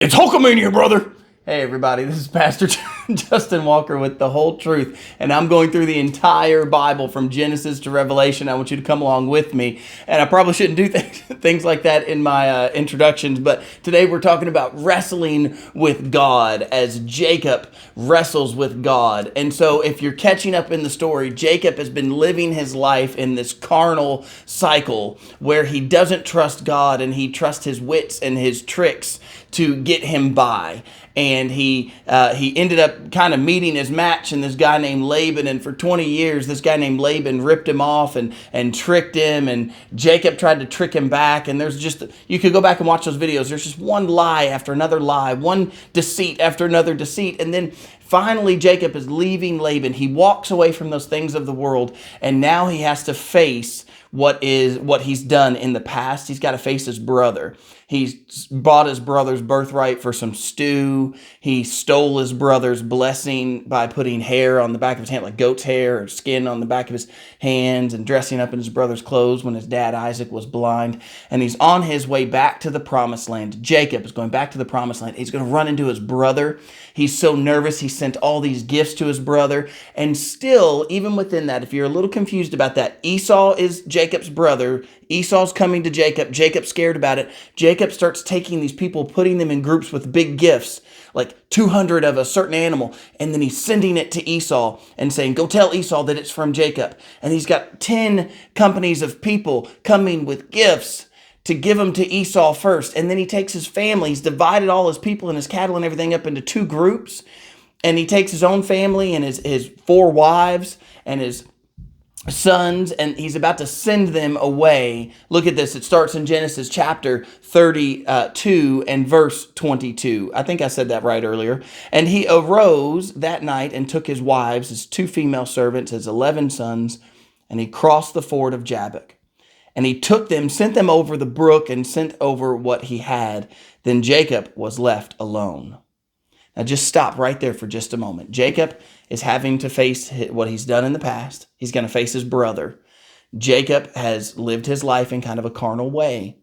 It's Hulkamania, brother. Hey, everybody, this is Pastor Justin Walker with The Whole Truth, and I'm going through the entire Bible from Genesis to Revelation. I want you to come along with me, and I probably shouldn't do things like that in my introductions, but today we're talking about wrestling with God as Jacob wrestles with God. And so if you're catching up in the story, Jacob has been living his life in this carnal cycle where he doesn't trust God and he trusts his wits and his tricks to get him by. And he ended up kind of meeting his match in this guy named Laban. And for 20 years, this guy named Laban ripped him off and tricked him. And Jacob tried to trick him back. And you could go back and watch those videos. There's just one lie after another lie, one deceit after another deceit. And then finally, Jacob is leaving Laban. He walks away from those things of the world. And now he has to face what he's done in the past. He's got to face his brother. He's bought his brother's birthright for some stew. He stole his brother's blessing by putting hair on the back of his hand, like goat's hair or skin on the back of his hands, and dressing up in his brother's clothes when his dad Isaac was blind. And he's on his way back to the promised land. Jacob is going back to the promised land. He's going to run into his brother. He's so nervous. He sent all these gifts to his brother. And still, even within that, if you're a little confused about that, Esau is Jacob's brother. Esau's coming to Jacob. Jacob's scared about it. Jacob starts taking these people, putting them in groups with big gifts, like 200 of a certain animal, and then he's sending it to Esau and saying, go tell Esau that it's from Jacob. And he's got 10 companies of people coming with gifts to give them to Esau first. And then he takes his family. He's divided all his people and his cattle and everything up into two groups. And he takes his own family and his 4 wives and his sons, and he's about to send them away. Look at this. It starts in Genesis chapter 32 and verse 22. I think I said that right earlier. And he arose that night and took his wives, his 2 female servants, his 11 sons, and he crossed the ford of Jabbok. And he took them, sent them over the brook, and sent over what he had. Then Jacob was left alone. Now just stop right there for just a moment. Jacob is having to face what he's done in the past. He's going to face his brother. Jacob has lived his life in kind of a carnal way.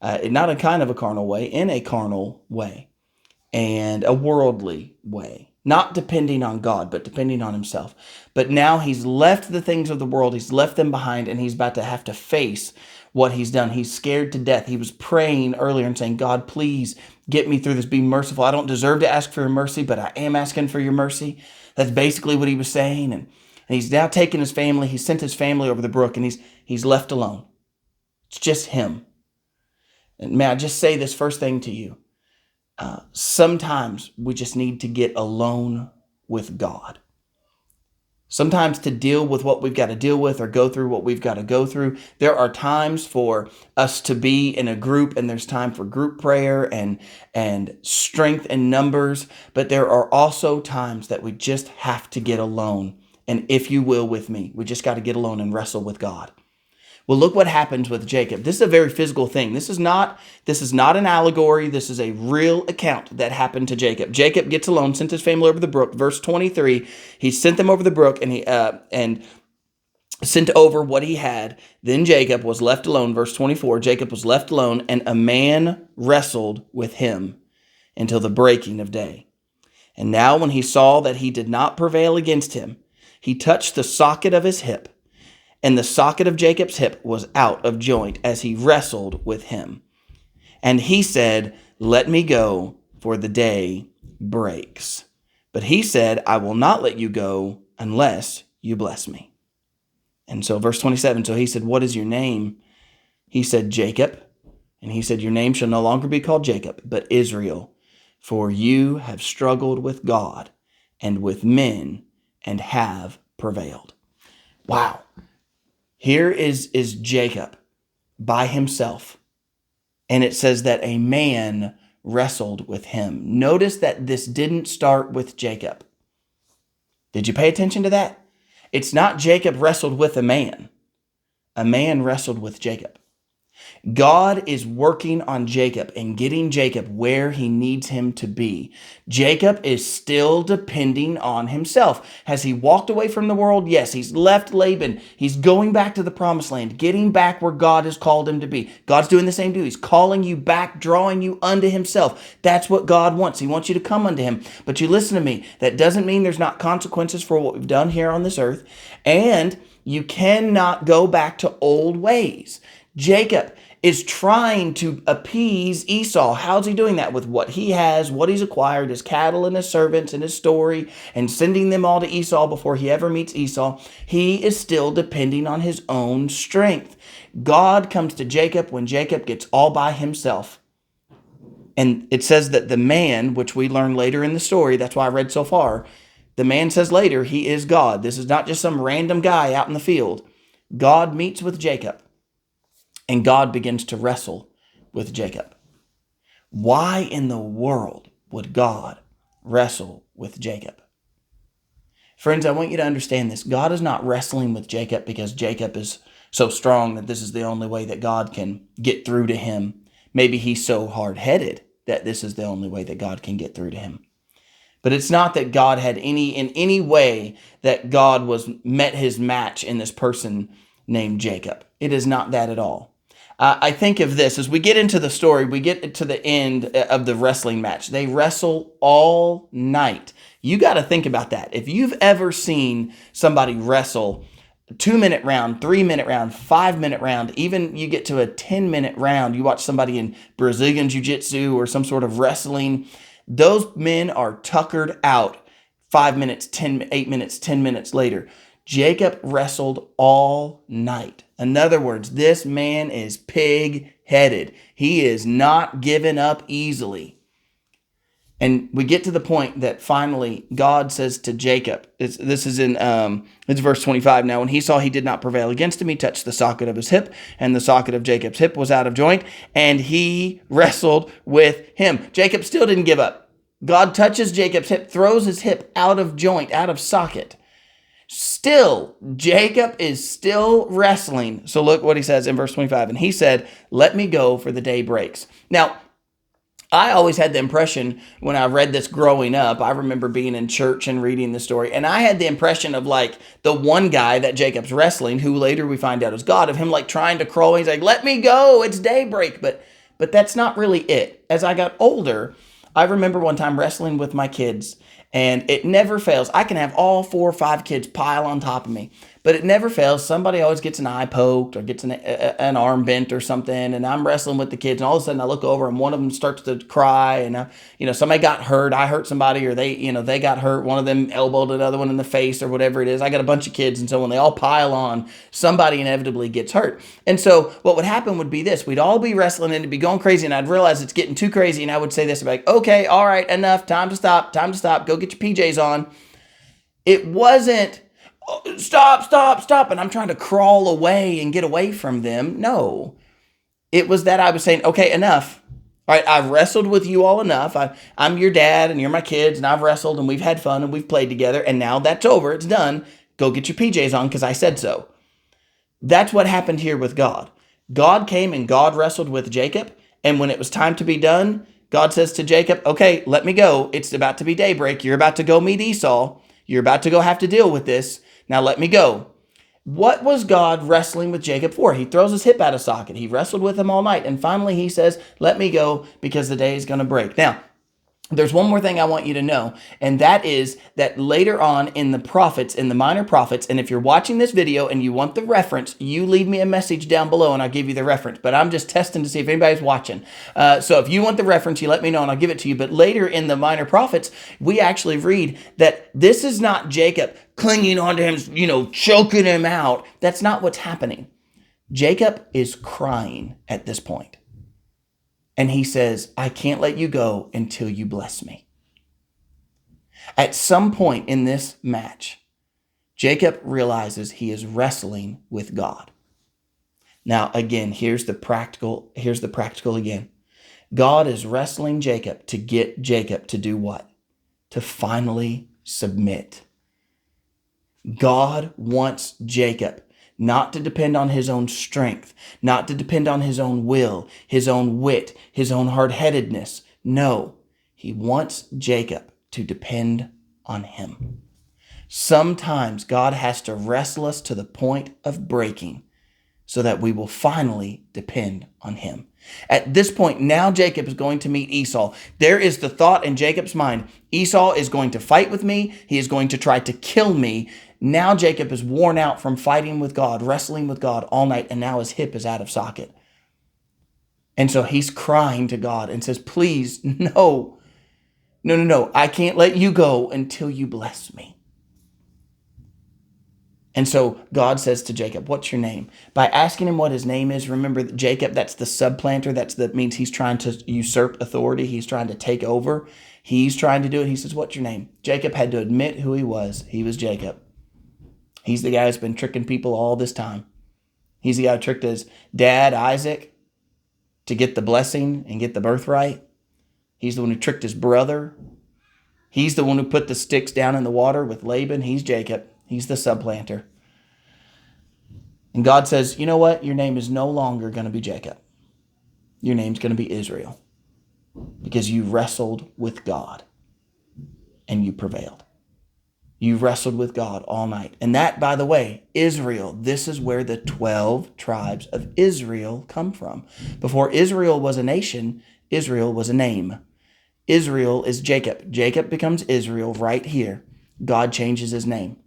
Not a kind of a carnal way, in a carnal way. And a worldly way. Not depending on God, but depending on himself. But now he's left the things of the world. He's left them behind, and he's about to have to face what he's done. He's scared to death. He was praying earlier and saying, God, please get me through this. Be merciful. I don't deserve to ask for your mercy, but I am asking for your mercy. That's basically what he was saying. And he's now taken his family. He sent his family over the brook, and he's left alone. It's just him. And may I just say this first thing to you. Sometimes we just need to get alone with God. Sometimes to deal with what we've got to deal with or go through what we've got to go through, there are times for us to be in a group, and there's time for group prayer and strength in numbers. But there are also times that we just have to get alone. And if you will with me, we just got to get alone and wrestle with God. Well, look what happens with Jacob. This is a very physical thing. This is not an allegory. This is a real account that happened to Jacob. Jacob gets alone, sent his family over the brook. Verse 23, he sent them over the brook and sent over what he had. Then Jacob was left alone. Verse 24, Jacob was left alone, and a man wrestled with him until the breaking of day. And now when he saw that he did not prevail against him, he touched the socket of his hip. And the socket of Jacob's hip was out of joint as he wrestled with him. And he said, let me go, for the day breaks. But he said, I will not let you go unless you bless me. And so verse 27, so he said, what is your name? He said, Jacob. And he said, your name shall no longer be called Jacob, but Israel. For you have struggled with God and with men and have prevailed. Wow. Here is Jacob by himself, and it says that a man wrestled with him. Notice that this didn't start with Jacob. Did you pay attention to that? It's not Jacob wrestled with a man. A man wrestled with Jacob. God is working on Jacob and getting Jacob where he needs him to be. Jacob is still depending on himself. Has he walked away from the world? Yes, he's left Laban. He's going back to the promised land, getting back where God has called him to be. God's doing the same too. He's calling you back, drawing you unto himself. That's what God wants. He wants you to come unto him. But you listen to me. That doesn't mean there's not consequences for what we've done here on this earth. And you cannot go back to old ways. Jacob is trying to appease Esau. How's he doing that? With what he has, what he's acquired, his cattle and his servants and his story, and sending them all to Esau before he ever meets Esau. He is still depending on his own strength. God comes to Jacob when Jacob gets all by himself. And it says that the man, which we learn later in the story, that's why I read so far, the man says later, he is God. This is not just some random guy out in the field. God meets with Jacob. And God begins to wrestle with Jacob. Why in the world would God wrestle with Jacob? Friends, I want you to understand this. God is not wrestling with Jacob because Jacob is so strong that this is the only way that God can get through to him. Maybe he's so hard-headed that this is the only way that God can get through to him. But it's not that God had in any way that God met his match in this person named Jacob. It is not that at all. I think of this, as we get into the story, we get to the end of the wrestling match. They wrestle all night. You got to think about that. If you've ever seen somebody wrestle a 2-minute round, 3-minute round, 5-minute round, even you get to a 10-minute round, you watch somebody in Brazilian Jiu-Jitsu or some sort of wrestling, those men are tuckered out 5 minutes, 8 minutes, 10 minutes later. Jacob wrestled all night. In other words, this man is pig-headed. He is not given up easily. And we get to the point that finally God says to Jacob, this is in it's verse 25 now, when he saw he did not prevail against him, he touched the socket of his hip, and the socket of Jacob's hip was out of joint, and he wrestled with him. Jacob still didn't give up. God touches Jacob's hip, throws his hip out of joint, out of socket. Still, Jacob is still wrestling. So look what he says in verse 25. And he said, "Let me go, for the day breaks." Now, I always had the impression when I read this growing up, I remember being in church and reading the story, and I had the impression of like the one guy that Jacob's wrestling, who later we find out is God, of him like trying to crawl. He's like, "Let me go, it's daybreak." But that's not really it. As I got older, I remember one time wrestling with my kids, and it never fails. I can have all 4 or 5 kids pile on top of me, but it never fails. Somebody always gets an eye poked or gets an arm bent or something, and I'm wrestling with the kids, and all of a sudden I look over and one of them starts to cry, and somebody got hurt. I hurt somebody, or they got hurt. One of them elbowed another one in the face or whatever it is. I got a bunch of kids, and so when they all pile on, somebody inevitably gets hurt. And so what would happen would be this. We'd all be wrestling, and it'd be going crazy, and I'd realize it's getting too crazy, and I would say this, I'd be like, "Okay, all right, enough, time to stop, go get your PJs on." It wasn't, stop, and I'm trying to crawl away and get away from them. No, it was that I was saying, "Okay, enough. All right, I've wrestled with you all enough. I'm your dad and you're my kids, and I've wrestled and we've had fun and we've played together, and now that's over. It's done. Go get your PJs on because I said so." That's what happened here with God. God came and God wrestled with Jacob, and when it was time to be done, God says to Jacob, "Okay, let me go. It's about to be daybreak. You're about to go meet Esau. You're about to go have to deal with this. Now let me go." What was God wrestling with Jacob for? He throws his hip out of socket. He wrestled with him all night. And finally he says, "Let me go because the day is going to break." Now, there's one more thing I want you to know, and that is that later on in the prophets, in the minor prophets, and if you're watching this video and you want the reference, you leave me a message down below and I'll give you the reference. But I'm just testing to see if anybody's watching. So if you want the reference, you let me know and I'll give it to you. But later in the minor prophets, we actually read that this is not Jacob clinging onto him, choking him out. That's not what's happening. Jacob is crying at this point. And he says, "I can't let you go until you bless me." At some point in this match, Jacob realizes he is wrestling with God. Now, again, here's the practical again. God is wrestling Jacob to get Jacob to do what? To finally submit. God wants Jacob not to depend on his own strength, not to depend on his own will, his own wit, his own hard-headedness. No, he wants Jacob to depend on him. Sometimes God has to wrestle us to the point of breaking so that we will finally depend on him. At this point, now Jacob is going to meet Esau. There is the thought in Jacob's mind, Esau is going to fight with me. He is going to try to kill me. Now Jacob is worn out from fighting with God, wrestling with God all night, and now his hip is out of socket. And so he's crying to God and says, please, no, I can't let you go until you bless me. And so God says to Jacob, what's your name? By asking him what his name is, remember that Jacob, that's the supplanter. That means he's trying to usurp authority. He's trying to take over. He's trying to do it. He says, what's your name? Jacob had to admit who he was. He was Jacob. He's the guy who's been tricking people all this time. He's the guy who tricked his dad, Isaac, to get the blessing and get the birthright. He's the one who tricked his brother. He's the one who put the sticks down in the water with Laban. He's Jacob. He's the supplanter. And God says, you know what? Your name is no longer going to be Jacob. Your name's going to be Israel. Because you wrestled with God and you prevailed. You wrestled with God all night. And that, by the way, Israel, this is where the 12 tribes of Israel come from. Before Israel was a nation, Israel was a name. Israel is Jacob. Jacob becomes Israel right here. God changes his name.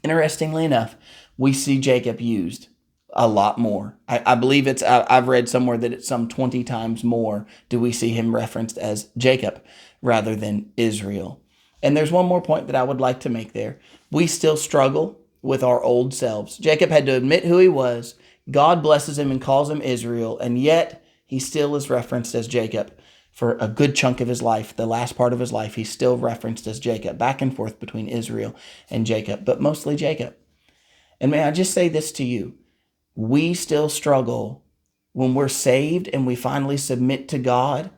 Interestingly enough, we see Jacob used a lot more. I believe I've read somewhere that it's some 20 times more do we see him referenced as Jacob rather than Israel. And there's one more point that I would like to make there. We still struggle with our old selves. Jacob had to admit who he was. God blesses him and calls him Israel, and yet he still is referenced as Jacob. For a good chunk of his life, the last part of his life, he's still referenced as Jacob, back and forth between Israel and Jacob, but mostly Jacob. And may I just say this to you, we still struggle when we're saved and we finally submit to God.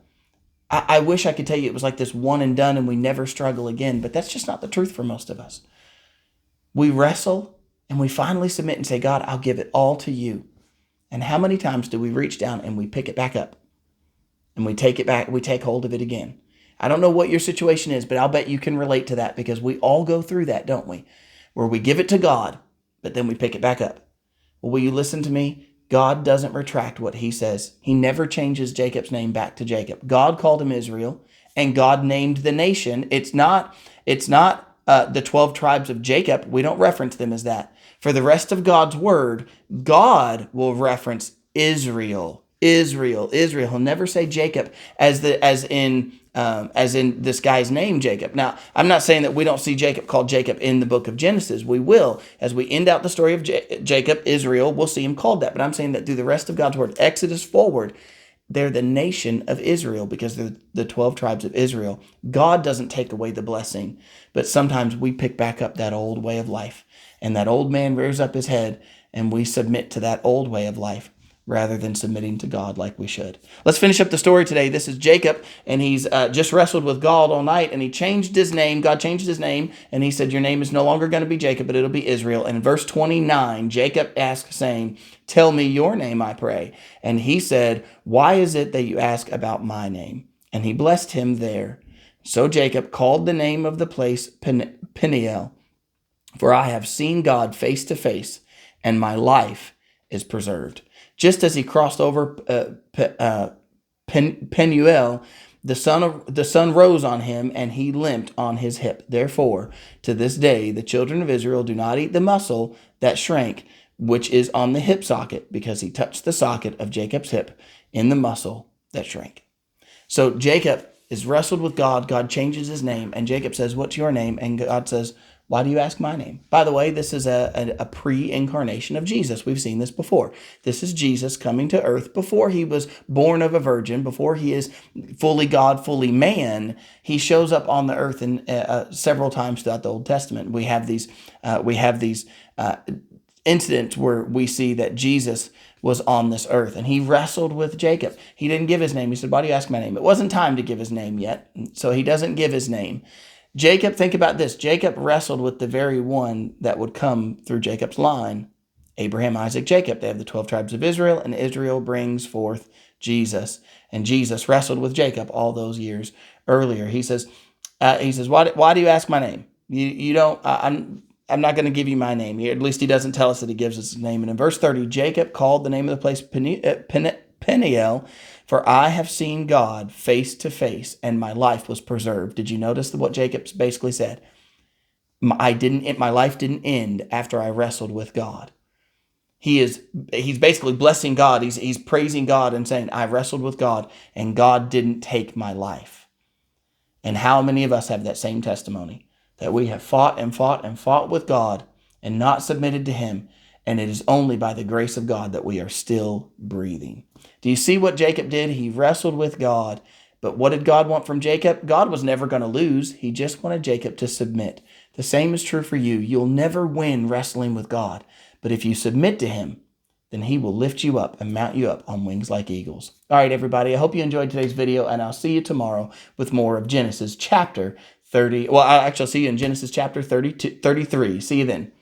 I wish I could tell you it was like this one and done and we never struggle again, but that's just not the truth for most of us. We wrestle and we finally submit and say, God, I'll give it all to you. And how many times do we reach down and we pick it back up? And we take it back, we take hold of it again. I don't know what your situation is, but I'll bet you can relate to that because we all go through that, don't we? Where we give it to God, but then we pick it back up. Well, will you listen to me? God doesn't retract what he says. He never changes Jacob's name back to Jacob. God called him Israel, and God named the nation. It's not the 12 tribes of Jacob. We don't reference them as that. For the rest of God's word, God will reference Israel. Israel. He'll never say Jacob as in this guy's name, Jacob. Now, I'm not saying that we don't see Jacob called Jacob in the book of Genesis. We will. As we end out the story of Jacob, Israel, we'll see him called that. But I'm saying that through the rest of God's word, Exodus forward, they're the nation of Israel because they're the 12 tribes of Israel. God doesn't take away the blessing, but sometimes we pick back up that old way of life. And that old man rears up his head and we submit to that old way of life rather than submitting to God like we should. Let's finish up the story today. This is Jacob, and he's just wrestled with God all night, and he changed his name. God changed his name, and he said, your name is no longer going to be Jacob, but it'll be Israel. And in verse 29, Jacob asked, saying, tell me your name, I pray. And he said, why is it that you ask about my name? And he blessed him there. So Jacob called the name of the place Peniel, for I have seen God face to face, and my life is preserved. Just as he crossed over Penuel, the sun rose on him, and he limped on his hip. Therefore, to this day, the children of Israel do not eat the muscle that shrank, which is on the hip socket, because he touched the socket of Jacob's hip in the muscle that shrank. So Jacob is wrestled with God. God changes his name, and Jacob says, what's your name? And God says, why do you ask my name? By the way, this is a pre-incarnation of Jesus. We've seen this before. This is Jesus coming to earth before he was born of a virgin, before he is fully God, fully man. He shows up on the earth several times throughout the Old Testament. We have these incidents where we see that Jesus was on this earth, and he wrestled with Jacob. He didn't give his name. He said, why do you ask my name? It wasn't time to give his name yet, so he doesn't give his name. Jacob, think about this. Jacob wrestled with the very one that would come through Jacob's line Abraham, Isaac, Jacob. They have the 12 tribes of Israel, and Israel brings forth Jesus. And Jesus wrestled with Jacob all those years earlier. He says, why do you ask my name? You don't. I'm not going to give you my name. At least he doesn't tell us that he gives us his name. And in verse 30, Jacob called the name of the place Peniel, for I have seen God face to face, and my life was preserved. Did you notice what Jacob basically said? My life didn't end after I wrestled with God. He's basically blessing God. He's praising God and saying, I wrestled with God and God didn't take my life. And how many of us have that same testimony? That we have fought and fought and fought with God and not submitted to him. And it is only by the grace of God that we are still breathing. Do you see what Jacob did? He wrestled with God. But what did God want from Jacob? God was never going to lose. He just wanted Jacob to submit. The same is true for you. You'll never win wrestling with God. But if you submit to him, then he will lift you up and mount you up on wings like eagles. All right, everybody, I hope you enjoyed today's video, and I'll see you tomorrow with more of Genesis chapter 30. Well, I'll actually see you in Genesis chapter 33. See you then.